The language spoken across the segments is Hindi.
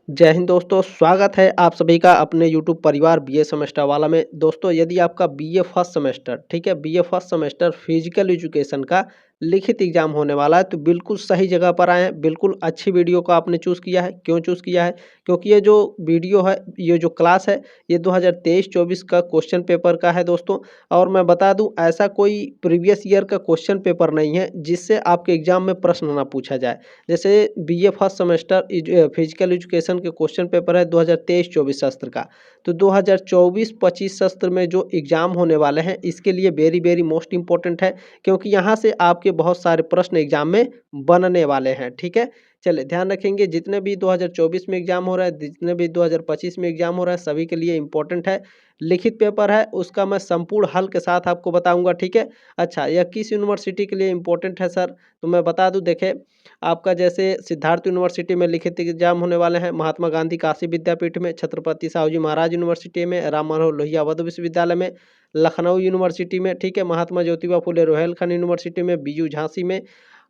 जय हिंद दोस्तों, स्वागत है आप सभी का अपने यूट्यूब परिवार बीए सेमेस्टर वाला में। दोस्तों यदि आपका बीए फर्स्ट सेमेस्टर ठीक है, BA first semester physical education का लिखित एग्जाम होने वाला है तो बिल्कुल सही जगह पर आए हैं। बिल्कुल अच्छी वीडियो को आपने चूज़ किया है। क्यों चूज़ किया है? क्योंकि ये जो वीडियो है, ये जो क्लास है, ये 2023-24 का क्वेश्चन पेपर का है दोस्तों। और मैं बता दूं, ऐसा कोई प्रीवियस ईयर का क्वेश्चन पेपर नहीं है जिससे आपके एग्जाम में प्रश्न ना पूछा जाए। जैसे BA first semester physical education के क्वेश्चन पेपर है 2023-24 सत्र का। तो 2024-25 सत्र में जो एग्ज़ाम होने वाले हैं इसके लिए वेरी वेरी मोस्ट इम्पोर्टेंट है, क्योंकि यहाँ से आपके बहुत सारे प्रश्न एग्ज़ाम में बनने वाले हैं। ठीक है, चलिए ध्यान रखेंगे, जितने भी 2024 में एग्ज़ाम हो रहा है, जितने भी 2025 में एग्ज़ाम हो रहा है, सभी के लिए इम्पोर्टेंट है। लिखित पेपर है, उसका मैं संपूर्ण हल के साथ आपको बताऊंगा। ठीक है, अच्छा, यह किस यूनिवर्सिटी के लिए इम्पोर्टेंट है सर? तो मैं बता दूं, देखें, आपका जैसे सिद्धार्थ यूनिवर्सिटी में लिखित एग्जाम होने वाले हैं, महात्मा गांधी काशी विद्यापीठ में, छत्रपति साहू जी महाराज यूनिवर्सिटी में, राम मनोहर लोहिया अवध विश्वविद्यालय में, लखनऊ यूनिवर्सिटी में, ठीक है, महात्मा ज्योतिबा फुले रोहिलखंड यूनिवर्सिटी में, बीयू झांसी में,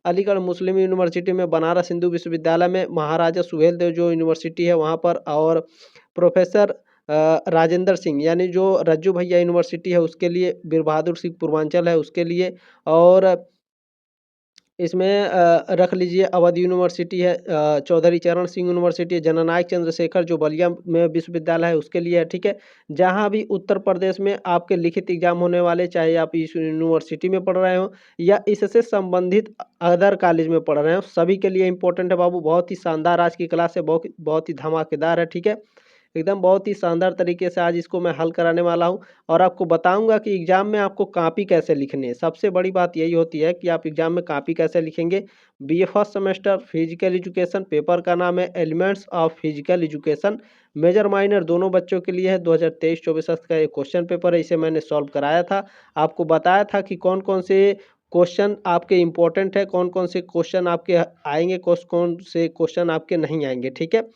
अलीगढ़ मुस्लिम यूनिवर्सिटी में, बनारस हिंदू विश्वविद्यालय में, महाराजा सुहेल देव जो यूनिवर्सिटी है वहाँ पर, और प्रोफेसर राजेंद्र सिंह यानी जो रज्जू भैया यूनिवर्सिटी है उसके लिए, बीर बहादुर सिंह पूर्वांचल है उसके लिए, और इसमें रख लीजिए अवध यूनिवर्सिटी है, चौधरी चरण सिंह यूनिवर्सिटी है, जननायक चंद्रशेखर जो बलिया में विश्वविद्यालय है उसके लिए है। ठीक है, जहाँ भी उत्तर प्रदेश में आपके लिखित एग्जाम होने वाले, चाहे आप इस यूनिवर्सिटी में पढ़ रहे हो या इससे संबंधित अदर कॉलेज में पढ़ रहे हो, सभी के लिए इंपॉर्टेंट है बाबू। बहुत ही शानदार आज की क्लास है, बहुत बहुत ही धमाकेदार है। ठीक है, एकदम बहुत ही शानदार तरीके से आज इसको मैं हल कराने वाला हूँ, और आपको बताऊंगा कि एग्जाम में आपको कॉपी कैसे लिखनी है। सबसे बड़ी बात यही होती है कि आप एग्जाम में कॉपी कैसे लिखेंगे। BA first semester physical education, paper का नाम है elements of physical education, major minor दोनों बच्चों के लिए है। 2023-24 का एक क्वेश्चन पेपर है, इसे मैंने सॉल्व कराया था, आपको बताया था कि कौन कौन से क्वेश्चन आपके इंपॉर्टेंट है, कौन कौन से क्वेश्चन आपके आएंगे, कौन कौन से क्वेश्चन आपके नहीं आएंगे। ठीक है,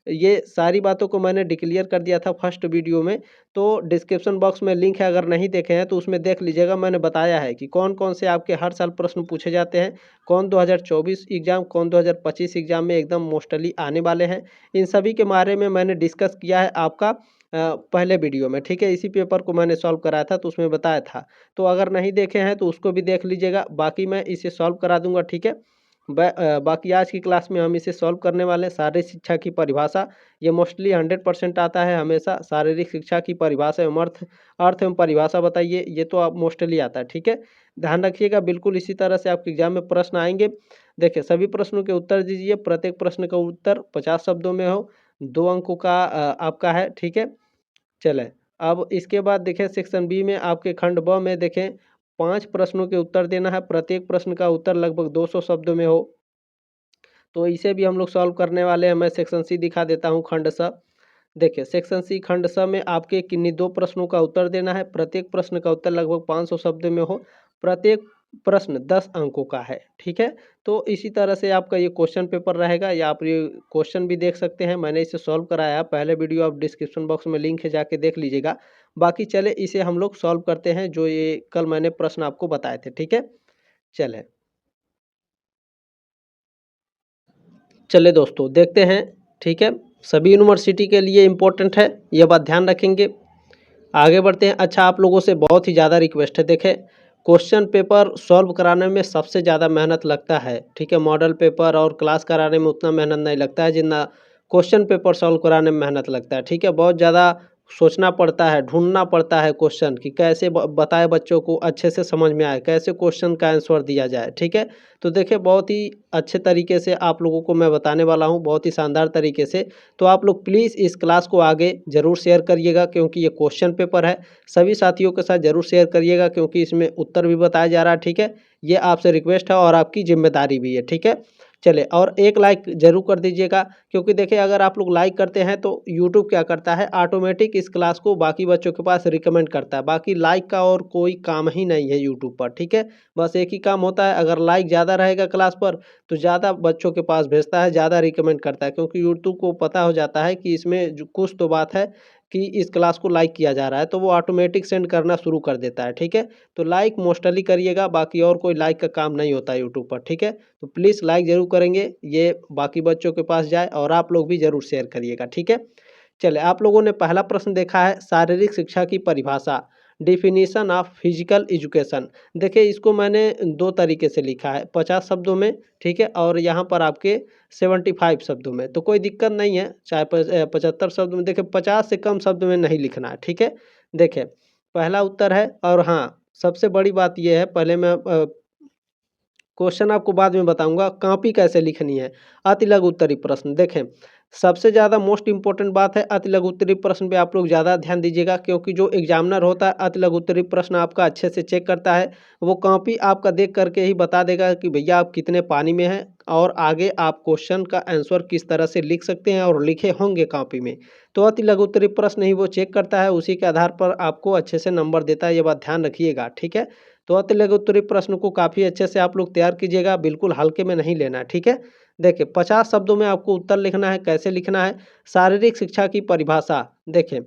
ये सारी बातों को मैंने डिक्लेयर कर दिया था फर्स्ट वीडियो में, तो डिस्क्रिप्शन बॉक्स में लिंक है, अगर नहीं देखे हैं तो उसमें देख लीजिएगा। मैंने बताया है कि कौन कौन से आपके हर साल प्रश्न पूछे जाते हैं, कौन 2024 एग्ज़ाम, कौन 2025 एग्ज़ाम में एकदम मोस्टली आने वाले हैं। इन सभी के बारे में मैंने डिस्कस किया है आपका पहले वीडियो में। ठीक है, इसी पेपर को मैंने सॉल्व कराया था तो उसमें बताया था, तो अगर नहीं देखे हैं तो उसको भी देख लीजिएगा, बाकी मैं इसे सॉल्व करा दूंगा। ठीक है, बाकी आज की क्लास में हम इसे सॉल्व करने वाले हैं। शारीरिक शिक्षा की परिभाषा, ये मोस्टली 100% आता है हमेशा। शारीरिक शिक्षा की परिभाषा एवं अर्थ, अर्थ एवं परिभाषा बताइए, ये तो आप मोस्टली आता है। ठीक है, ध्यान रखिएगा, बिल्कुल इसी तरह से आपके एग्जाम में प्रश्न आएंगे। देखिए, सभी प्रश्नों के उत्तर दीजिए, प्रत्येक प्रश्न का उत्तर 50 शब्दों में हो, 2 अंकों का आपका है। ठीक है, चलें, अब इसके बाद देखें सेक्शन बी में आपके खंड ब में देखें 5 प्रश्नों के उत्तर देना है, प्रत्येक प्रश्न का उत्तर लगभग 200 शब्दों में हो, तो इसे भी हम लोग सॉल्व करने वाले हैं। मैं सेक्शन सी दिखा देता हूँ, खंड स। देखिए, सेक्शन सी खंड स में आपके किन्हीं 2 प्रश्नों का उत्तर देना है, प्रत्येक प्रश्न का उत्तर लगभग 500 शब्द में हो, प्रत्येक प्रश्न 10 अंकों का है। ठीक है, तो इसी तरह से आपका ये क्वेश्चन पेपर रहेगा, या आप ये क्वेश्चन भी देख सकते हैं, मैंने इसे सॉल्व कराया है, पहले वीडियो आप डिस्क्रिप्शन बॉक्स में लिंक है, जाके देख लीजिएगा। बाकी चले इसे हम लोग सॉल्व करते हैं, जो ये कल मैंने प्रश्न आपको बताए थे। ठीक है, चलें, चलिए दोस्तों देखते हैं। ठीक है, सभी यूनिवर्सिटी के लिए इम्पोर्टेंट है, ये बात ध्यान रखेंगे। आगे बढ़ते हैं। अच्छा, आप लोगों से बहुत ही ज़्यादा रिक्वेस्ट है, देखें, क्वेश्चन पेपर सॉल्व कराने में सबसे ज़्यादा मेहनत लगता है। ठीक है, मॉडल पेपर और क्लास कराने में उतना मेहनत नहीं लगता है जितना क्वेश्चन पेपर सॉल्व कराने में मेहनत लगता है। ठीक है, बहुत ज़्यादा सोचना पड़ता है, ढूंढना पड़ता है क्वेश्चन कि कैसे बताए बच्चों को अच्छे से समझ में आए, कैसे क्वेश्चन का आंसर दिया जाए। ठीक है, तो देखिए, बहुत ही अच्छे तरीके से आप लोगों को मैं बताने वाला हूँ, बहुत ही शानदार तरीके से। तो आप लोग प्लीज़ इस क्लास को आगे ज़रूर शेयर करिएगा, क्योंकि ये क्वेश्चन पेपर है। सभी साथियों के साथ ज़रूर शेयर करिएगा, क्योंकि इसमें उत्तर भी बताया जा रहा है। ठीक है, ये आपसे रिक्वेस्ट है और आपकी जिम्मेदारी भी है। ठीक है, चलिए, और एक लाइक ज़रूर कर दीजिएगा, क्योंकि देखिए, अगर आप लोग लाइक करते हैं तो यूट्यूब क्या करता है, ऑटोमेटिक इस क्लास को बाकी बच्चों के पास रिकमेंड करता है। बाकी लाइक का और कोई काम ही नहीं है यूट्यूब पर। ठीक है, बस एक ही काम होता है, अगर लाइक ज़्यादा रहेगा क्लास पर तो ज़्यादा बच्चों के पास भेजता है, ज़्यादा रिकमेंड करता है, क्योंकि यूट्यूब को पता हो जाता है कि इसमें जो कुछ तो बात है कि इस क्लास को लाइक किया जा रहा है तो वो ऑटोमेटिक सेंड करना शुरू कर देता है, ठीक है। तो लाइक मोस्टली करिएगा, बाकी और कोई लाइक का काम नहीं होता है यूट्यूब पर, ठीक है। तो प्लीज़ लाइक ज़रूर करेंगे, ये बाकी बच्चों के पास जाए और आप लोग भी ज़रूर शेयर करिएगा, ठीक है। चलिए, आप लोगों ने पहला प्रश्न देखा है शारीरिक शिक्षा की परिभाषा, डेफिनेशन ऑफ फिजिकल एजुकेशन। देखिए, इसको मैंने 2 तरीके से लिखा है, 50 शब्दों में, ठीक है, और यहाँ पर आपके 75 शब्दों में। तो कोई दिक्कत नहीं है, चाहे 75 शब्द में, देखिए 50 से कम शब्द में नहीं लिखना है, ठीक है। देखिए, पहला उत्तर है, और हाँ, सबसे बड़ी बात ये है, पहले मैं क्वेश्चन आपको बाद में बताऊंगा कॉपी कैसे लिखनी है। अति लघु उत्तरी प्रश्न, देखें, सबसे ज़्यादा मोस्ट इंपॉर्टेंट बात है अति लघु उत्तरी प्रश्न पे आप लोग ज़्यादा ध्यान दीजिएगा, क्योंकि जो एग्जामिनर होता है अति लघु उत्तरी प्रश्न आपका अच्छे से चेक करता है। वो कॉपी आपका देख करके ही बता देगा कि भैया आप कितने पानी में हैं, और आगे आप क्वेश्चन का आंसर किस तरह से लिख सकते हैं और लिखे होंगे कॉपी में। तो अति लघु उत्तरी प्रश्न ही वो चेक करता है, उसी के आधार पर आपको अच्छे से नंबर देता है, ये बात ध्यान रखिएगा, ठीक है। तो अति लघु उत्तरी प्रश्न को काफ़ी अच्छे से आप लोग तैयार कीजिएगा, बिल्कुल हल्के में नहीं लेना है, ठीक है। देखिए, 50 शब्दों में आपको उत्तर लिखना है, कैसे लिखना है। शारीरिक शिक्षा की परिभाषा, देखिए,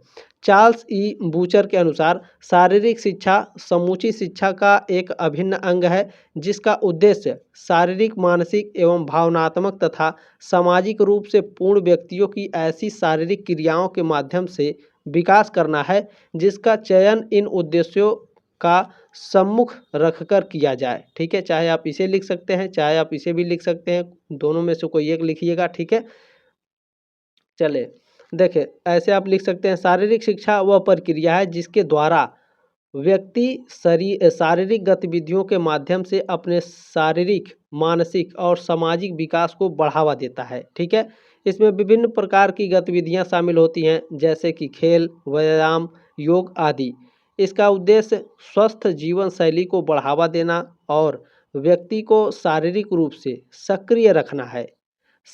चार्ल्स ई बूचर के अनुसार शारीरिक शिक्षा समूची शिक्षा का एक अभिन्न अंग है, जिसका उद्देश्य शारीरिक, मानसिक एवं भावनात्मक तथा सामाजिक रूप से पूर्ण व्यक्तियों की ऐसी शारीरिक क्रियाओं के माध्यम से विकास करना है, जिसका चयन इन उद्देश्यों का सम्मुख रखकर किया जाए, ठीक है। चाहे आप इसे लिख सकते हैं, चाहे आप इसे भी लिख सकते हैं, दोनों में से कोई एक लिखिएगा, ठीक है। चले, देखिए, ऐसे आप लिख सकते हैं, शारीरिक शिक्षा वह प्रक्रिया है जिसके द्वारा व्यक्ति शारीरिक गतिविधियों के माध्यम से अपने शारीरिक, मानसिक और सामाजिक विकास को बढ़ावा देता है, ठीक है। इसमें विभिन्न प्रकार की गतिविधियां शामिल होती हैं, जैसे कि खेल, व्यायाम, योग आदि। इसका उद्देश्य स्वस्थ जीवन शैली को बढ़ावा देना और व्यक्ति को शारीरिक रूप से सक्रिय रखना है।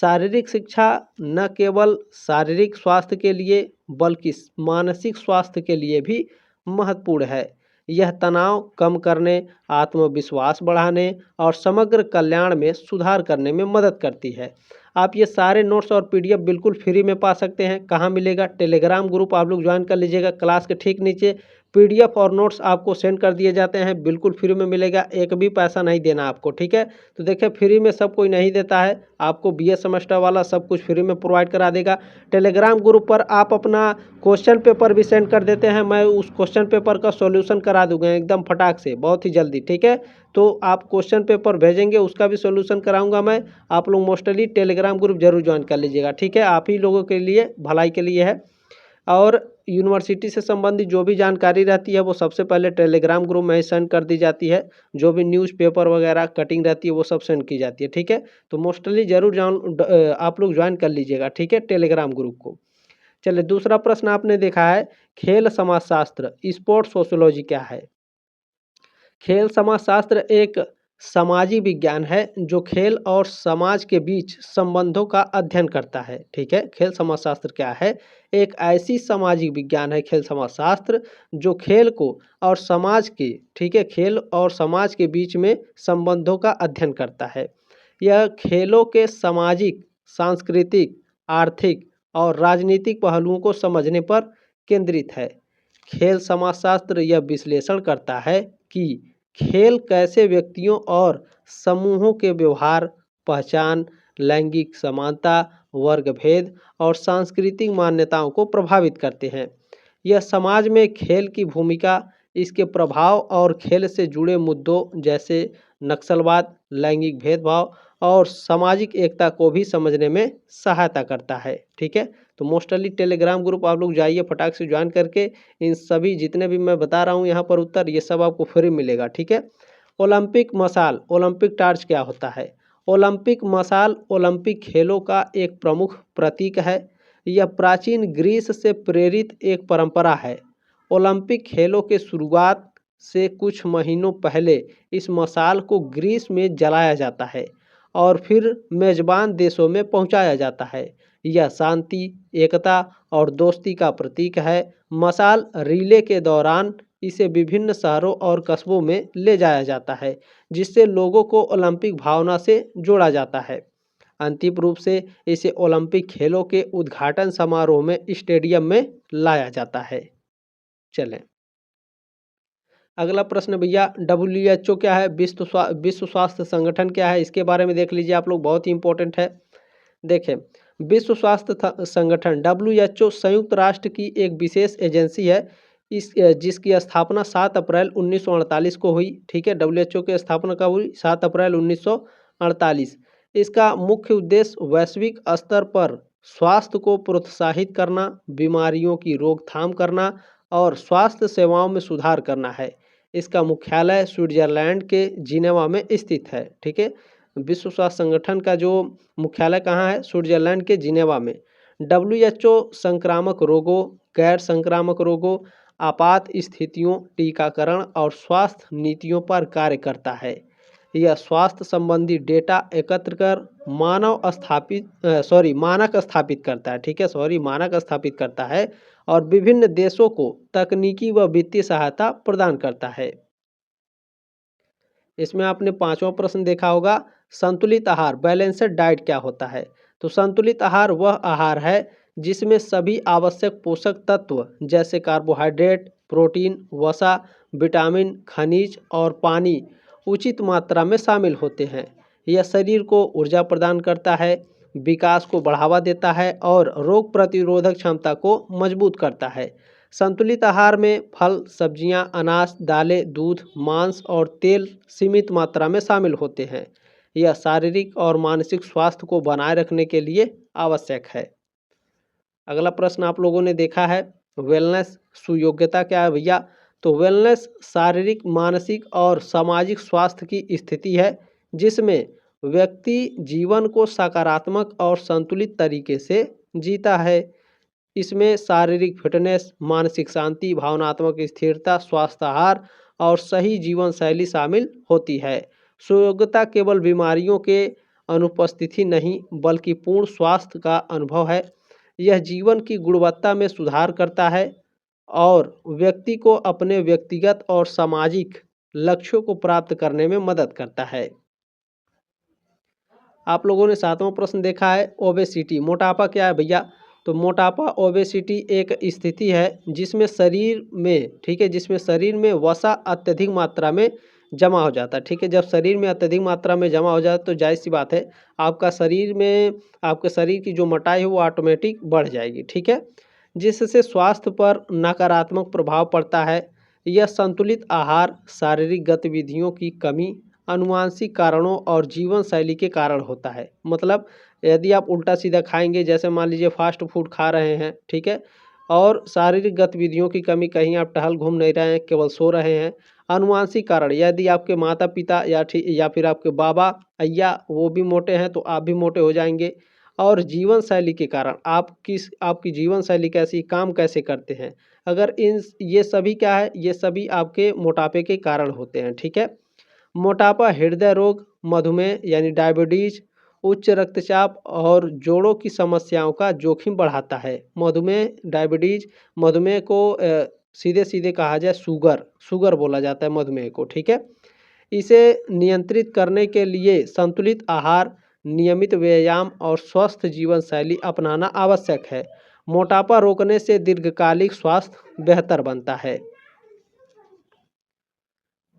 शारीरिक शिक्षा न केवल शारीरिक स्वास्थ्य के लिए बल्कि मानसिक स्वास्थ्य के लिए भी महत्वपूर्ण है। यह तनाव कम करने, आत्मविश्वास बढ़ाने और समग्र कल्याण में सुधार करने में मदद करती है। आप ये सारे नोट्स और पीडीएफ बिल्कुल फ्री में पा सकते हैं। कहाँ मिलेगा? टेलीग्राम ग्रुप आप लोग ज्वाइन कर लीजिएगा। क्लास के ठीक नीचे पीडीएफ और नोट्स आपको सेंड कर दिए जाते हैं, बिल्कुल फ्री में मिलेगा, एक भी पैसा नहीं देना आपको, ठीक है। तो देखिए, फ्री में सब कोई नहीं देता है, आपको बीए सेमेस्टर वाला सब कुछ फ्री में प्रोवाइड करा देगा। टेलीग्राम ग्रुप पर आप अपना क्वेश्चन पेपर भी सेंड कर देते हैं, मैं उस क्वेश्चन पेपर का सॉल्यूशन करा दूंगा एकदम फटाक से, बहुत ही जल्दी, ठीक है। तो आप क्वेश्चन पेपर भेजेंगे, उसका भी सॉल्यूशन कराऊंगा मैं। आप लोग मोस्टली टेलीग्राम ग्रुप जरूर ज्वाइन कर लीजिएगा, ठीक है। आप ही लोगों के लिए, भलाई के लिए है। और यूनिवर्सिटी से संबंधित जो भी जानकारी रहती है वो सबसे पहले टेलीग्राम ग्रुप में ही सेंड कर दी जाती है। जो भी न्यूज़पेपर वगैरह कटिंग रहती है वो सब सेंड की जाती है, ठीक है। तो मोस्टली जरूर आप लोग ज्वाइन कर लीजिएगा, ठीक है, टेलीग्राम ग्रुप को। चलिए, दूसरा प्रश्न आपने देखा है, खेल समाजशास्त्र, स्पोर्ट्स सोशियोलॉजी क्या है? खेल समाजशास्त्र एक समाजी विज्ञान है जो खेल और समाज के बीच संबंधों का अध्ययन करता है, ठीक है। खेल समाजशास्त्र क्या है? एक ऐसी सामाजिक विज्ञान है खेल समाजशास्त्र जो खेल को और समाज के, ठीक है, खेल और समाज के बीच में संबंधों का अध्ययन करता है। यह खेलों के सामाजिक, सांस्कृतिक, आर्थिक और राजनीतिक पहलुओं को समझने पर केंद्रित है। खेल समाजशास्त्र यह विश्लेषण करता है कि खेल कैसे व्यक्तियों और समूहों के व्यवहार, पहचान, लैंगिक समानता, वर्ग भेद और सांस्कृतिक मान्यताओं को प्रभावित करते हैं। यह समाज में खेल की भूमिका, इसके प्रभाव और खेल से जुड़े मुद्दों जैसे नक्सलवाद, लैंगिक भेदभाव और सामाजिक एकता को भी समझने में सहायता करता है, ठीक है। तो मोस्टली टेलीग्राम ग्रुप आप लोग जाइए फटाक से ज्वाइन करके, इन सभी जितने भी मैं बता रहा हूँ यहाँ पर उत्तर, ये सब आपको फ्री मिलेगा, ठीक है। ओलंपिक मशाल, ओलंपिक टार्च क्या होता है? ओलंपिक मशाल ओलंपिक खेलों का एक प्रमुख प्रतीक है। यह प्राचीन ग्रीस से प्रेरित एक परंपरा है। ओलंपिक खेलों के शुरुआत से कुछ महीनों पहले इस मशाल को ग्रीस में जलाया जाता है और फिर मेजबान देशों में पहुंचाया जाता है। यह शांति, एकता और दोस्ती का प्रतीक है। मशाल रिले के दौरान इसे विभिन्न शहरों और कस्बों में ले जाया जाता है, जिससे लोगों को ओलंपिक भावना से जोड़ा जाता है। अंतिम रूप से इसे ओलंपिक खेलों के उद्घाटन समारोह में स्टेडियम में लाया जाता है। चलें, अगला प्रश्न भैया, WHO क्या है, विश्व स्वास्थ्य संगठन क्या है, इसके बारे में देख लीजिए आप लोग, बहुत ही इंपॉर्टेंट है। देखें, विश्व स्वास्थ्य संगठन WHO संयुक्त राष्ट्र की एक विशेष एजेंसी है, जिसकी स्थापना 7 अप्रैल 1948 को हुई। ठीक है, WHO की स्थापना कब हुई? 7 अप्रैल 1948। इसका मुख्य उद्देश्य वैश्विक स्तर पर स्वास्थ्य को प्रोत्साहित करना, बीमारियों की रोकथाम करना और स्वास्थ्य सेवाओं में सुधार करना है। इसका मुख्यालय स्विट्जरलैंड के जिनेवा में स्थित है। ठीक है, विश्व स्वास्थ्य संगठन का जो मुख्यालय कहाँ है? स्विट्जरलैंड के जिनेवा में। WHO संक्रामक रोगों, गैर संक्रामक रोगों, आपात स्थितियों, टीकाकरण और स्वास्थ्य नीतियों पर कार्य करता है। यह स्वास्थ्य संबंधी डेटा एकत्र कर मानक स्थापित करता है। ठीक है, मानक स्थापित करता है और विभिन्न देशों को तकनीकी व वित्तीय सहायता प्रदान करता है। इसमें आपने 5वां प्रश्न देखा होगा, संतुलित आहार बैलेंस्ड डाइट क्या होता है? तो संतुलित आहार वह आहार है जिसमें सभी आवश्यक पोषक तत्व जैसे कार्बोहाइड्रेट, प्रोटीन, वसा, विटामिन, खनिज और पानी उचित मात्रा में शामिल होते हैं। यह शरीर को ऊर्जा प्रदान करता है, विकास को बढ़ावा देता है और रोग प्रतिरोधक क्षमता को मजबूत करता है। संतुलित आहार में फल, सब्जियां, अनाज, दालें, दूध, मांस और तेल सीमित मात्रा में शामिल होते हैं। यह शारीरिक और मानसिक स्वास्थ्य को बनाए रखने के लिए आवश्यक है। अगला प्रश्न आप लोगों ने देखा है, वेलनेस सुयोग्यता क्या है भैया? तो वेलनेस शारीरिक, मानसिक और सामाजिक स्वास्थ्य की स्थिति है जिसमें व्यक्ति जीवन को सकारात्मक और संतुलित तरीके से जीता है। इसमें शारीरिक फिटनेस, मानसिक शांति, भावनात्मक स्थिरता, स्वास्थ्य आहार और सही जीवन शैली शामिल होती है। सुयोग्यता केवल बीमारियों के अनुपस्थिति नहीं बल्कि पूर्ण स्वास्थ्य का अनुभव है। यह जीवन की गुणवत्ता में सुधार करता है और व्यक्ति को अपने व्यक्तिगत और सामाजिक लक्ष्यों को प्राप्त करने में मदद करता है। आप लोगों ने 7वां प्रश्न देखा है, ओबेसिटी मोटापा क्या है भैया? तो मोटापा ओबेसिटी एक स्थिति है जिसमें शरीर में, ठीक है, जिसमें शरीर में वसा अत्यधिक मात्रा में जमा हो जाता है। ठीक है, जब शरीर में अत्यधिक मात्रा में जमा हो जाए तो जाहिर सी बात है आपके शरीर की जो मोटाई है वो ऑटोमेटिक बढ़ जाएगी। ठीक है, जिससे स्वास्थ्य पर नकारात्मक प्रभाव पड़ता है। यह संतुलित आहार, शारीरिक गतिविधियों की कमी, अनुवांशिक कारणों और जीवन शैली के कारण होता है। मतलब यदि आप उल्टा सीधा खाएंगे, जैसे मान लीजिए फास्ट फूड खा रहे हैं, ठीक है, और शारीरिक गतिविधियों की कमी, कहीं आप टहल घूम नहीं रहे हैं, केवल सो रहे हैं। अनुवांशिक कारण, यदि आपके माता पिता या फिर आपके बाबा अय्या वो भी मोटे हैं तो आप भी मोटे हो जाएंगे। और जीवन शैली के कारण, आपकी जीवन शैली कैसी, काम कैसे करते हैं, अगर ये सभी क्या है, ये सभी आपके मोटापे के कारण होते हैं। ठीक है, मोटापा हृदय रोग, मधुमेह यानी डायबिटीज, उच्च रक्तचाप और जोड़ों की समस्याओं का जोखिम बढ़ाता है। मधुमेह को सीधे सीधे कहा जाए शुगर बोला जाता है मधुमेह को। ठीक है, इसे नियंत्रित करने के लिए संतुलित आहार, नियमित व्यायाम और स्वस्थ जीवन शैली अपनाना आवश्यक है। मोटापा रोकने से दीर्घकालिक स्वास्थ्य बेहतर बनता है।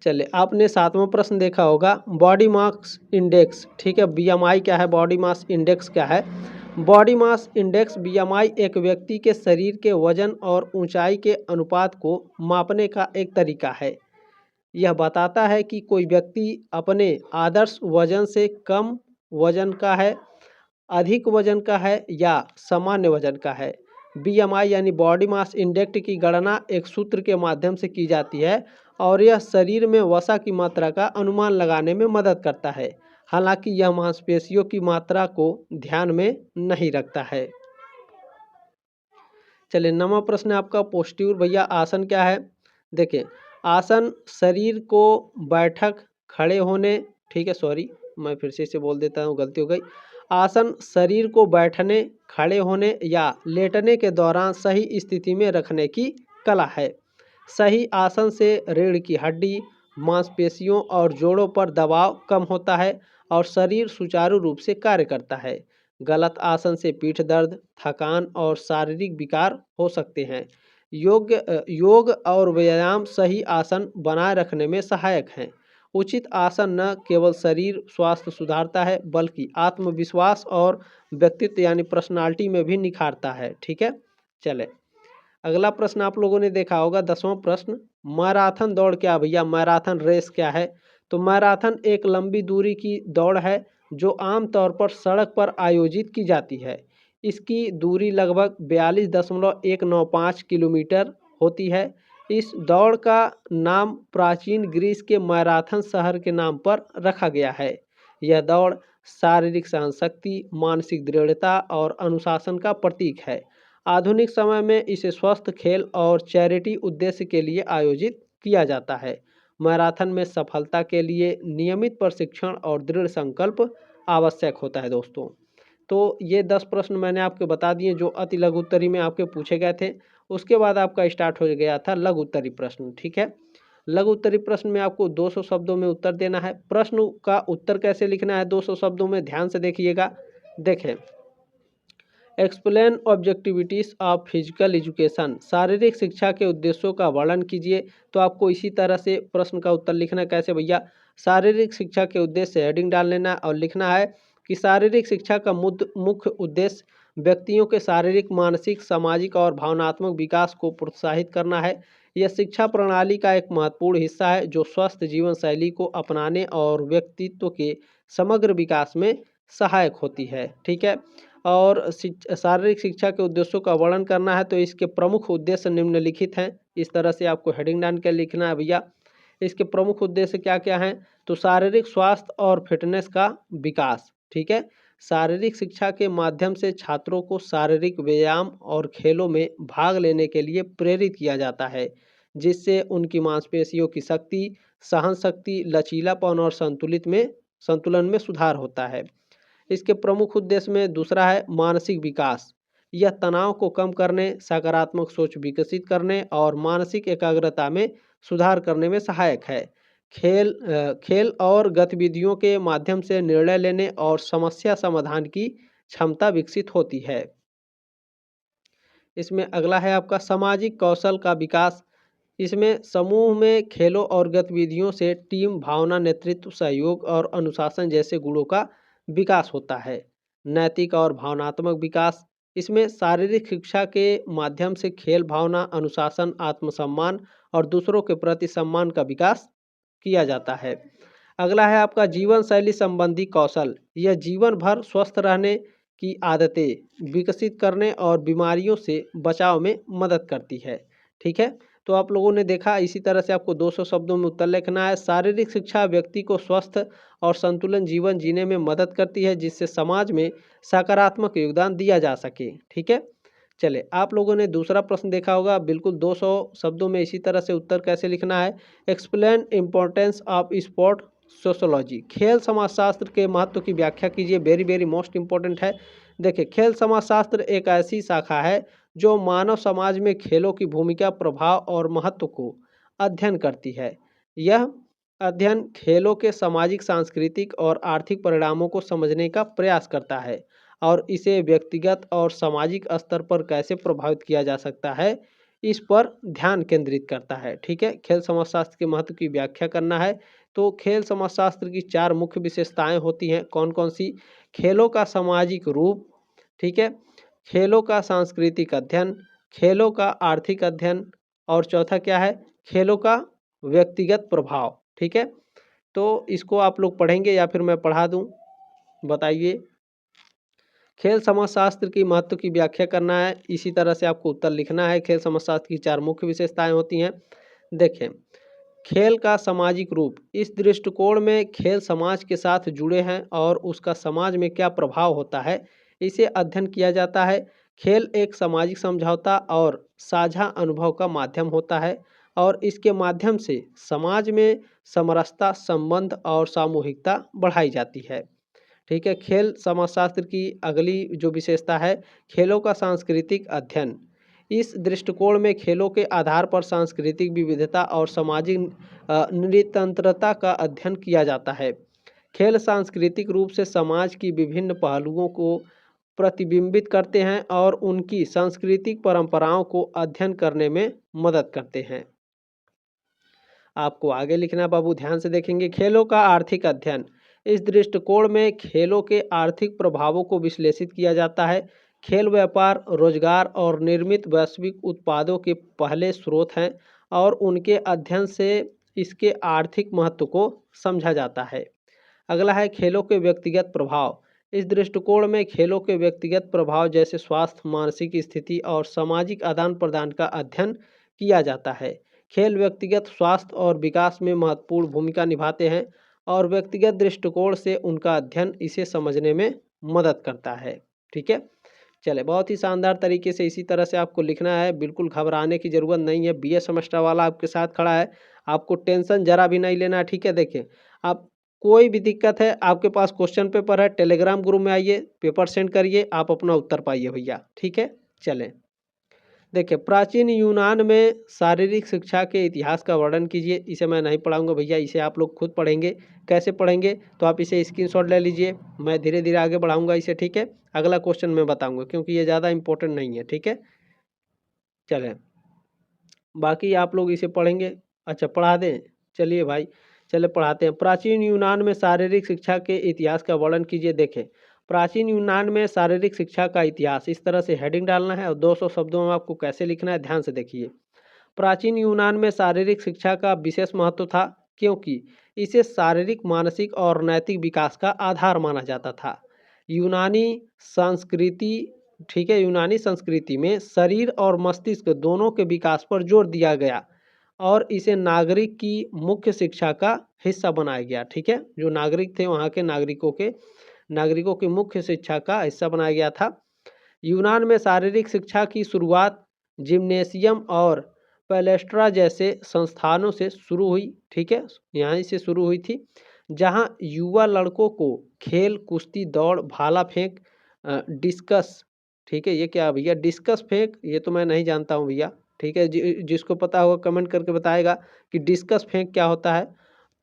चलिए, आपने 7वां प्रश्न देखा होगा, बॉडी मास इंडेक्स। ठीक है, BMI क्या है, बॉडी मास इंडेक्स क्या है? बॉडी मास इंडेक्स BMI एक व्यक्ति के शरीर के वजन और ऊंचाई के अनुपात को मापने का एक तरीका है। यह बताता है कि कोई व्यक्ति अपने आदर्श वजन से कम वजन का है, अधिक वजन का है या सामान्य वजन का है। BMI यानी बॉडी मास इंडेक्स की गणना एक सूत्र के माध्यम से की जाती है और यह शरीर में वसा की मात्रा का अनुमान लगाने में मदद करता है। हालांकि यह मांसपेशियों की मात्रा को ध्यान में नहीं रखता है। चलिए, 9वां प्रश्न आपका पोस्टीरियर भैया, आसन क्या है? देखिए, आसन शरीर को बैठक, खड़े होने, ठीक है, मैं फिर से बोल देता हूँ, गलती हो गई। आसन शरीर को बैठने, खड़े होने या लेटने के दौरान सही स्थिति में रखने की कला है। सही आसन से रीढ़ की हड्डी, मांसपेशियों और जोड़ों पर दबाव कम होता है और शरीर सुचारू रूप से कार्य करता है। गलत आसन से पीठ दर्द, थकान और शारीरिक विकार हो सकते हैं। योग और व्यायाम सही आसन बनाए रखने में सहायक हैं। उचित आसन न केवल शरीर स्वास्थ्य सुधारता है बल्कि आत्मविश्वास और व्यक्तित्व यानी पर्सनालिटी में भी निखारता है। ठीक है, चले अगला प्रश्न आप लोगों ने देखा होगा 10वां प्रश्न, मैराथन दौड़ क्या भैया, मैराथन रेस क्या है? तो मैराथन एक लंबी दूरी की दौड़ है जो आमतौर पर सड़क पर आयोजित की जाती है। इसकी दूरी लगभग 42.195 किलोमीटर होती है। इस दौड़ का नाम प्राचीन ग्रीस के मैराथन शहर के नाम पर रखा गया है। यह दौड़ शारीरिक सहनशक्ति, मानसिक दृढ़ता और अनुशासन का प्रतीक है। आधुनिक समय में इसे स्वस्थ खेल और चैरिटी उद्देश्य के लिए आयोजित किया जाता है। मैराथन में सफलता के लिए नियमित प्रशिक्षण और दृढ़ संकल्प आवश्यक होता है दोस्तों। तो ये 10 प्रश्न मैंने आपको बता दिए जो अति लघु उत्तरी में आपके पूछे गए थे। उसके बाद आपका स्टार्ट हो गया था लघु उत्तरी प्रश्न। ठीक है, लघु उत्तरी प्रश्न में आपको 200 शब्दों में उत्तर देना है। प्रश्न का उत्तर कैसे लिखना है 200 शब्दों में, ध्यान से देखिएगा। देखें, एक्सप्लेन ऑब्जेक्टिविटीज ऑफ फिजिकल एजुकेशन, शारीरिक शिक्षा के उद्देश्यों का वर्णन कीजिए। तो आपको इसी तरह से प्रश्न का उत्तर लिखना है। कैसे भैया, शारीरिक शिक्षा के उद्देश्य हेडिंग डाल लेना और लिखना है कि शारीरिक शिक्षा का मुख्य उद्देश्य व्यक्तियों के शारीरिक, मानसिक, सामाजिक और भावनात्मक विकास को प्रोत्साहित करना है। यह शिक्षा प्रणाली का एक महत्वपूर्ण हिस्सा है जो स्वस्थ जीवन शैली को अपनाने और व्यक्तित्व के समग्र विकास में सहायक होती है। ठीक है, और शारीरिक शिक्षा के उद्देश्यों का वर्णन करना है। तो इसके प्रमुख उद्देश्य निम्नलिखित हैं। इस तरह से आपको हेडिंग डाल के लिखना है भैया। इसके प्रमुख उद्देश्य क्या क्या हैं? तो शारीरिक स्वास्थ्य और फिटनेस का विकास। ठीक है, शारीरिक शिक्षा के माध्यम से छात्रों को शारीरिक व्यायाम और खेलों में भाग लेने के लिए प्रेरित किया जाता है, जिससे उनकी मांसपेशियों की शक्ति, सहन शक्ति, लचीलापन और संतुलन में सुधार होता है। इसके प्रमुख उद्देश्य में दूसरा है मानसिक विकास। यह तनाव को कम करने, सकारात्मक सोच विकसित करने और मानसिक एकाग्रता में सुधार करने में सहायक है। खेल और गतिविधियों के माध्यम से निर्णय लेने और समस्या समाधान की क्षमता विकसित होती है। इसमें अगला है आपका सामाजिक कौशल का विकास। इसमें समूह में खेलों और गतिविधियों से टीम भावना, नेतृत्व, सहयोग और अनुशासन जैसे गुणों का विकास होता है। नैतिक और भावनात्मक विकास, इसमें शारीरिक शिक्षा के माध्यम से खेल भावना, अनुशासन, आत्मसम्मान और दूसरों के प्रति सम्मान का विकास किया जाता है। अगला है आपका जीवन शैली संबंधी कौशल। यह जीवन भर स्वस्थ रहने की आदतें विकसित करने और बीमारियों से बचाव में मदद करती है। ठीक है, तो आप लोगों ने देखा, इसी तरह से आपको 200 शब्दों में उत्तर लिखना है। शारीरिक शिक्षा व्यक्ति को स्वस्थ और संतुलन जीवन जीने में मदद करती है, जिससे समाज में सकारात्मक योगदान दिया जा सके। ठीक है, चले आप लोगों ने दूसरा प्रश्न देखा होगा, बिल्कुल 200 शब्दों में इसी तरह से उत्तर कैसे लिखना है। Explain importance of sport sociology, खेल समाजशास्त्र के महत्व की व्याख्या कीजिए। वेरी वेरी मोस्ट इंपॉर्टेंट है। देखिए, खेल समाजशास्त्र एक ऐसी शाखा है जो मानव समाज में खेलों की भूमिका, प्रभाव और महत्व को अध्ययन करती है। यह अध्ययन खेलों के सामाजिक, सांस्कृतिक और आर्थिक परिणामों को समझने का प्रयास करता है और इसे व्यक्तिगत और सामाजिक स्तर पर कैसे प्रभावित किया जा सकता है, इस पर ध्यान केंद्रित करता है। ठीक है, खेल समाजशास्त्र के महत्व की व्याख्या करना है। तो खेल समाजशास्त्र की 4 मुख्य विशेषताएं होती हैं। कौन कौन सी? खेलों का सामाजिक रूप, ठीक है, खेलों का सांस्कृतिक अध्ययन, खेलों का आर्थिक अध्ययन और चौथा क्या है? खेलों का व्यक्तिगत प्रभाव। ठीक है, तो इसको आप लोग पढ़ेंगे या फिर मैं पढ़ा दूं, बताइए। खेल समाजशास्त्र की महत्व की व्याख्या करना है। इसी तरह से आपको उत्तर लिखना है। खेल समाजशास्त्र की 4 मुख्य विशेषताएं होती हैं। देखें, खेल का सामाजिक रूप, इस दृष्टिकोण में खेल समाज के साथ जुड़े हैं और उसका समाज में क्या प्रभाव होता है, इसे अध्ययन किया जाता है। खेल एक सामाजिक समझौता और साझा अनुभव का माध्यम होता है और इसके माध्यम से समाज में समरसता, संबंध और सामूहिकता बढ़ाई जाती है। ठीक है, खेल समाजशास्त्र की अगली जो विशेषता है, खेलों का सांस्कृतिक अध्ययन। इस दृष्टिकोण में खेलों के आधार पर सांस्कृतिक विविधता और सामाजिक निरंतरता का अध्ययन किया जाता है। खेल सांस्कृतिक रूप से समाज की विभिन्न पहलुओं को प्रतिबिंबित करते हैं और उनकी सांस्कृतिक परंपराओं को अध्ययन करने में मदद करते हैं। आपको आगे लिखना बाबू, ध्यान से देखेंगे। खेलों का आर्थिक अध्ययन। इस दृष्टिकोण में खेलों के आर्थिक प्रभावों को विश्लेषित किया जाता है। खेल व्यापार, रोजगार और निर्मित वैश्विक उत्पादों के पहले स्रोत हैं और उनके अध्ययन से इसके आर्थिक महत्व को समझा जाता है। अगला है खेलों के व्यक्तिगत प्रभाव। इस दृष्टिकोण में खेलों के व्यक्तिगत प्रभाव जैसे स्वास्थ्य, मानसिक स्थिति और सामाजिक आदान प्रदान का अध्ययन किया जाता है। खेल व्यक्तिगत स्वास्थ्य और विकास में महत्वपूर्ण भूमिका निभाते हैं और व्यक्तिगत दृष्टिकोण से उनका अध्ययन इसे समझने में मदद करता है। ठीक है, चले, बहुत ही शानदार तरीके से इसी तरह से आपको लिखना है। बिल्कुल घबराने की ज़रूरत नहीं है। बीए सेमेस्टर वाला आपके साथ खड़ा है, आपको टेंशन जरा भी नहीं लेना है। ठीक है, देखिए, आप कोई भी दिक्कत है, आपके पास क्वेश्चन पेपर है, टेलीग्राम ग्रुप में आइए, पेपर सेंड करिए, आप अपना उत्तर पाइए भैया। ठीक है, चलें, देखिए, प्राचीन यूनान में शारीरिक शिक्षा के इतिहास का वर्णन कीजिए। इसे मैं नहीं पढ़ाऊंगा भैया, इसे आप लोग खुद पढ़ेंगे। कैसे पढ़ेंगे, तो आप इसे स्क्रीनशॉट ले लीजिए, मैं धीरे धीरे आगे बढ़ाऊंगा इसे। ठीक है, अगला क्वेश्चन मैं बताऊंगा क्योंकि ये ज़्यादा इंपॉर्टेंट नहीं है। ठीक है, चलें, बाकी आप लोग इसे पढ़ेंगे। अच्छा, पढ़ा दें, चलिए भाई, चले पढ़ाते हैं। प्राचीन यूनान में शारीरिक शिक्षा के इतिहास का वर्णन कीजिए। देखें, प्राचीन यूनान में शारीरिक शिक्षा का इतिहास, इस तरह से हेडिंग डालना है और 200 शब्दों में आपको कैसे लिखना है, ध्यान से देखिए। प्राचीन यूनान में शारीरिक शिक्षा का विशेष महत्व था क्योंकि इसे शारीरिक, मानसिक और नैतिक विकास का आधार माना जाता था। यूनानी संस्कृति, ठीक है, यूनानी संस्कृति में शरीर और मस्तिष्क दोनों के विकास पर जोर दिया गया और इसे नागरिक की मुख्य शिक्षा का हिस्सा बनाया गया। ठीक है, जो नागरिक थे वहाँ के नागरिकों की मुख्य शिक्षा का हिस्सा बनाया गया था। यूनान में शारीरिक शिक्षा की शुरुआत जिम्नेशियम और पैलेस्ट्रा जैसे संस्थानों से शुरू हुई। ठीक है, यहीं से शुरू हुई थी, जहां युवा लड़कों को खेल, कुश्ती, दौड़, भाला फेंक, डिस्कस, ठीक है, ये क्या भैया, डिस्कस फेंक, ये तो मैं नहीं जानता हूँ भैया। ठीक है, जिसको पता होगा कमेंट करके बताएगा कि डिस्कस फेंक क्या होता है।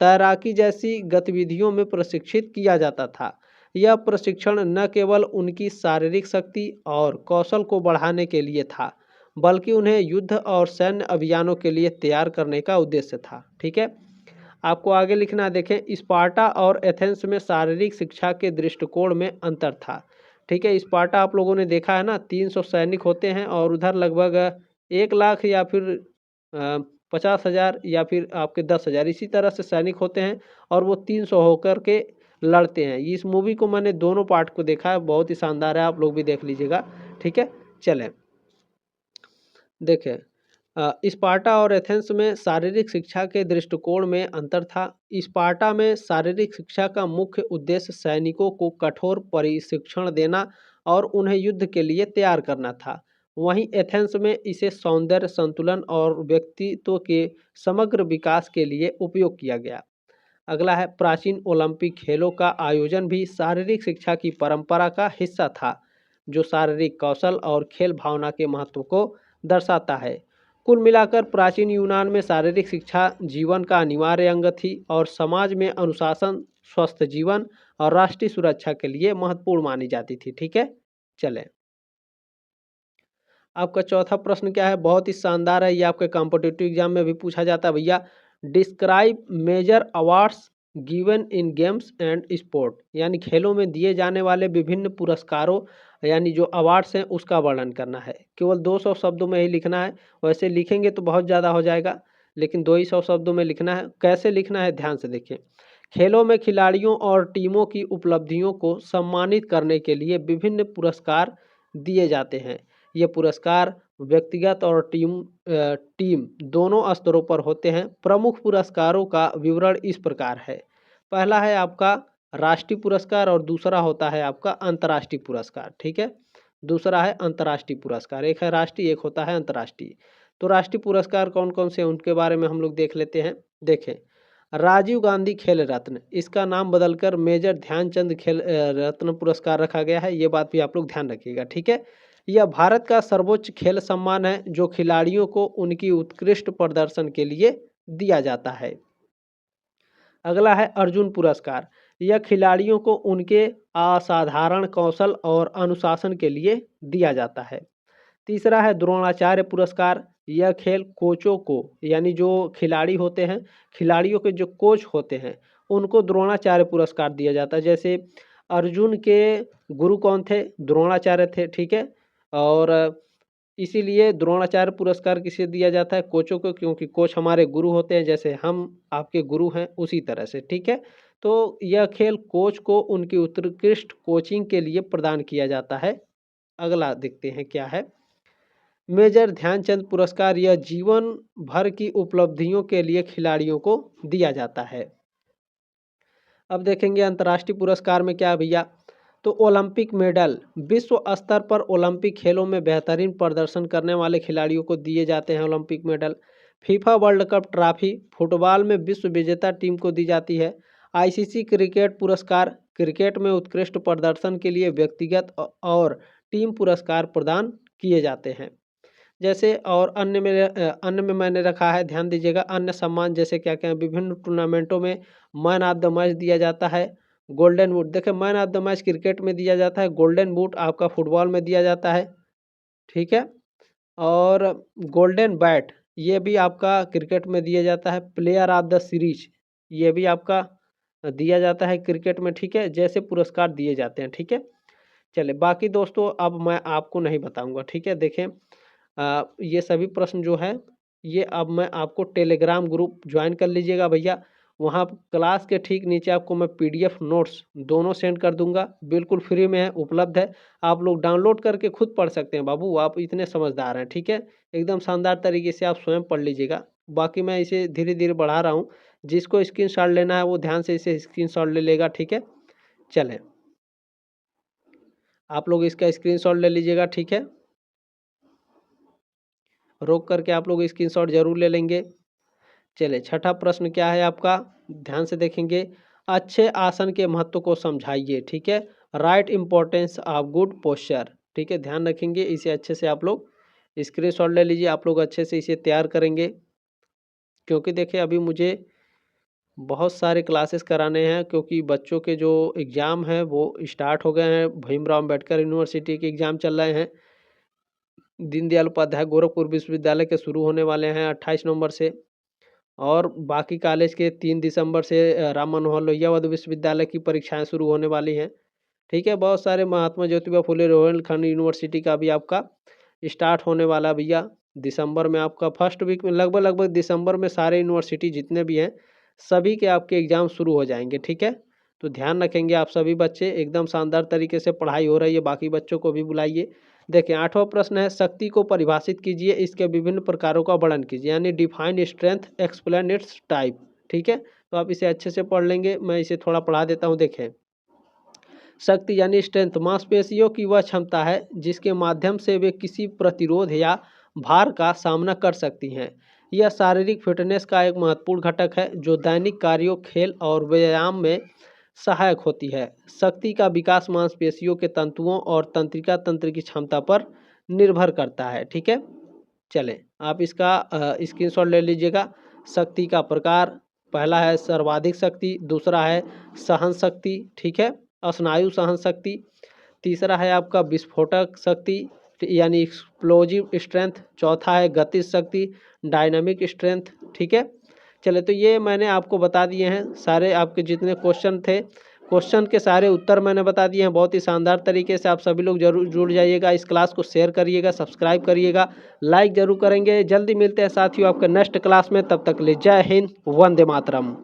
तैराकी जैसी गतिविधियों में प्रशिक्षित किया जाता था। यह प्रशिक्षण न केवल उनकी शारीरिक शक्ति और कौशल को बढ़ाने के लिए था, बल्कि उन्हें युद्ध और सैन्य अभियानों के लिए तैयार करने का उद्देश्य था। ठीक है, आपको आगे लिखना, देखें, स्पार्टा और एथेंस में शारीरिक शिक्षा के दृष्टिकोण में अंतर था। ठीक है, स्पार्टा आप लोगों ने देखा है ना, 300 सैनिक होते हैं और उधर लगभग 1 लाख या फिर 50,000 या फिर आपके 10,000, इसी तरह से सैनिक होते हैं और वो 300 होकर के लड़ते हैं। इस मूवी को मैंने दोनों पार्ट को देखा है, बहुत ही शानदार है, आप लोग भी देख लीजिएगा। ठीक है, चलें, देखें, स्पार्टा और एथेंस में शारीरिक शिक्षा के दृष्टिकोण में अंतर था। स्पार्टा में शारीरिक शिक्षा का मुख्य उद्देश्य सैनिकों को कठोर प्रशिक्षण देना और उन्हें युद्ध के लिए तैयार करना था। वहीं एथेंस में इसे सौंदर्य, संतुलन और व्यक्तित्व के समग्र विकास के लिए उपयोग किया गया। अगला है, प्राचीन ओलंपिक खेलों का आयोजन भी शारीरिक शिक्षा की परंपरा का हिस्सा था, जो शारीरिक कौशल और खेल भावना के महत्व को दर्शाता है। कुल मिलाकर प्राचीन यूनान में शारीरिक शिक्षा जीवन का अनिवार्य अंग थी और समाज में अनुशासन, स्वस्थ जीवन और राष्ट्रीय सुरक्षा के लिए महत्वपूर्ण मानी जाती थी। ठीक है, चलें, आपका चौथा प्रश्न क्या है, बहुत ही शानदार है, ये आपके कॉम्पिटिटिव एग्जाम में भी पूछा जाता है भैया। Describe major awards given in games and sport, यानी खेलों में दिए जाने वाले विभिन्न पुरस्कारों, यानी जो अवार्ड्स हैं उसका वर्णन करना है। केवल 200 शब्दों में ही लिखना है, वैसे लिखेंगे तो बहुत ज़्यादा हो जाएगा, लेकिन 200 शब्दों में लिखना है। कैसे लिखना है, ध्यान से देखिए। खेलों में खिलाड़ियों और टीमों की उपलब्धियों को सम्मानित करने के लिए विभिन्न पुरस्कार दिए जाते हैं। ये पुरस्कार व्यक्तिगत और टीम दोनों स्तरों पर होते हैं। प्रमुख पुरस्कारों का विवरण इस प्रकार है। पहला है आपका राष्ट्रीय पुरस्कार और दूसरा होता है आपका अंतर्राष्ट्रीय पुरस्कार। ठीक है, दूसरा है अंतर्राष्ट्रीय पुरस्कार, एक है राष्ट्रीय, एक होता है अंतर्राष्ट्रीय। तो राष्ट्रीय पुरस्कार कौन कौन से, उनके बारे में हम लोग देख लेते हैं। देखें, राजीव गांधी खेल रत्न, इसका नाम बदलकर मेजर ध्यानचंद खेल रत्न पुरस्कार रखा गया है, ये बात भी आप लोग ध्यान रखिएगा। ठीक है, यह भारत का सर्वोच्च खेल सम्मान है जो खिलाड़ियों को उनकी उत्कृष्ट प्रदर्शन के लिए दिया जाता है। अगला है अर्जुन पुरस्कार, यह खिलाड़ियों को उनके असाधारण कौशल और अनुशासन के लिए दिया जाता है। तीसरा है द्रोणाचार्य पुरस्कार। यह खेल कोचों को, यानी जो खिलाड़ी होते हैं, खिलाड़ियों के जो कोच होते हैं, उनको द्रोणाचार्य पुरस्कार दिया जाता है। जैसे अर्जुन के गुरु कौन थे? द्रोणाचार्य थे, ठीक है। और इसीलिए द्रोणाचार्य पुरस्कार किसे दिया जाता है? कोचों को, क्योंकि कोच हमारे गुरु होते हैं, जैसे हम आपके गुरु हैं उसी तरह से, ठीक है। तो यह खेल कोच को उनकी उत्कृष्ट कोचिंग के लिए प्रदान किया जाता है। अगला देखते हैं क्या है। मेजर ध्यानचंद पुरस्कार। यह जीवन भर की उपलब्धियों के लिए खिलाड़ियों को दिया जाता है। अब देखेंगे अंतर्राष्ट्रीय पुरस्कार में क्या है भैया। तो ओलंपिक मेडल। विश्व स्तर पर ओलंपिक खेलों में बेहतरीन प्रदर्शन करने वाले खिलाड़ियों को दिए जाते हैं Olympic medal. FIFA world cup trophy football में विश्व विजेता टीम को दी जाती है। आईसीसी क्रिकेट पुरस्कार। क्रिकेट में उत्कृष्ट प्रदर्शन के लिए व्यक्तिगत और टीम पुरस्कार प्रदान किए जाते हैं। जैसे और अन्य में मैंने रखा है, ध्यान दीजिएगा, अन्य सम्मान जैसे क्या क्या है। विभिन्न टूर्नामेंटों में मैन ऑफ द मैच दिया जाता है। गोल्डन बूट, देखिए man of the match cricket में दिया जाता है, गोल्डन बूट आपका फुटबॉल में दिया जाता है, ठीक है। और गोल्डन बैट ये भी आपका क्रिकेट में दिया जाता है। प्लेयर ऑफ द सीरीज ये भी आपका दिया जाता है क्रिकेट में, ठीक है। जैसे पुरस्कार दिए जाते हैं, ठीक है। चले बाकी दोस्तों अब मैं आपको नहीं बताऊंगा, ठीक है। देखें ये सभी प्रश्न जो है ये अब मैं आपको टेलीग्राम ग्रुप ज्वाइन कर लीजिएगा भैया। वहाँ क्लास के ठीक नीचे आपको मैं पीडीएफ नोट्स दोनों सेंड कर दूंगा, बिल्कुल फ्री में है, उपलब्ध है। आप लोग डाउनलोड करके खुद पढ़ सकते हैं बाबू, आप इतने समझदार हैं, ठीक है। एकदम शानदार तरीके से आप स्वयं पढ़ लीजिएगा। बाकी मैं इसे धीरे धीरे बढ़ा रहा हूँ, जिसको स्क्रीनशॉट लेना है वो ध्यान से इसे स्क्रीनशॉट ले लेगा, ठीक है। चलें आप लोग इसका स्क्रीनशॉट ले लीजिएगा, ठीक है। रोक करके आप लोग स्क्रीनशॉट जरूर ले लेंगे। चलिए छठा प्रश्न क्या है आपका, ध्यान से देखेंगे। अच्छे आसन के महत्व को समझाइए, ठीक है। Right importance of good posture, ठीक है, ध्यान रखेंगे। इसे अच्छे से आप लोग स्क्रीनशॉट ले लीजिए, आप लोग अच्छे से इसे तैयार करेंगे, क्योंकि देखिए अभी मुझे बहुत सारे क्लासेस कराने हैं, क्योंकि बच्चों के जो एग्ज़ाम हैं वो स्टार्ट हो गए हैं। भीमराव अम्बेडकर यूनिवर्सिटी के एग्ज़ाम चल रहे हैं। दीनदयाल उपाध्याय गोरखपुर विश्वविद्यालय के शुरू होने वाले हैं 28 नवंबर से, और बाकी कॉलेज के 3 दिसंबर से राम मनोहर लोहिया विश्वविद्यालय की परीक्षाएं शुरू होने वाली हैं, ठीक है। बहुत सारे महात्मा ज्योतिबा फुले रोहिलखंड यूनिवर्सिटी का भी आपका स्टार्ट होने वाला भैया दिसंबर में। आपका फर्स्ट वीक में लगभग दिसंबर में सारे यूनिवर्सिटी जितने भी हैं सभी के आपके एग्ज़ाम शुरू हो जाएंगे, ठीक है। तो ध्यान रखेंगे आप सभी बच्चे, एकदम शानदार तरीके से पढ़ाई हो रही है, बाकी बच्चों को भी बुलाइए। देखिए आठवां प्रश्न है, शक्ति को परिभाषित कीजिए, इसके विभिन्न प्रकारों का वर्णन कीजिए, यानी define strength, explain it's type, ठीक है। तो आप इसे अच्छे से पढ़ लेंगे, मैं इसे थोड़ा पढ़ा देता हूँ। देखें शक्ति यानी स्ट्रेंथ मांसपेशियों की वह क्षमता है जिसके माध्यम से वे किसी प्रतिरोध या भार का सामना कर सकती हैं। यह शारीरिक फिटनेस का एक महत्वपूर्ण घटक है जो दैनिक कार्यों, खेल और व्यायाम में सहायक होती है। शक्ति का विकास मांसपेशियों के तंतुओं और तंत्रिका तंत्र की क्षमता पर निर्भर करता है, ठीक है। चलें आप इसका स्क्रीनशॉट ले लीजिएगा। शक्ति का प्रकार, पहला है सर्वाधिक शक्ति, दूसरा है सहन शक्ति, ठीक है, स्नायु सहन शक्ति, तीसरा है आपका विस्फोटक शक्ति यानी एक्सप्लोजिव स्ट्रेंथ, चौथा है गतिज शक्ति, डायनामिक स्ट्रेंथ, ठीक है। चले तो ये मैंने आपको बता दिए हैं सारे आपके जितने क्वेश्चन थे, क्वेश्चन के सारे उत्तर मैंने बता दिए हैं बहुत ही शानदार तरीके से। आप सभी लोग जरूर जुड़ जाइएगा, इस क्लास को शेयर करिएगा, सब्सक्राइब करिएगा, लाइक जरूर करेंगे। जल्दी मिलते हैं साथियों आपके नेक्स्ट क्लास में, तब तक ले जय हिंद, वंदे मातरम।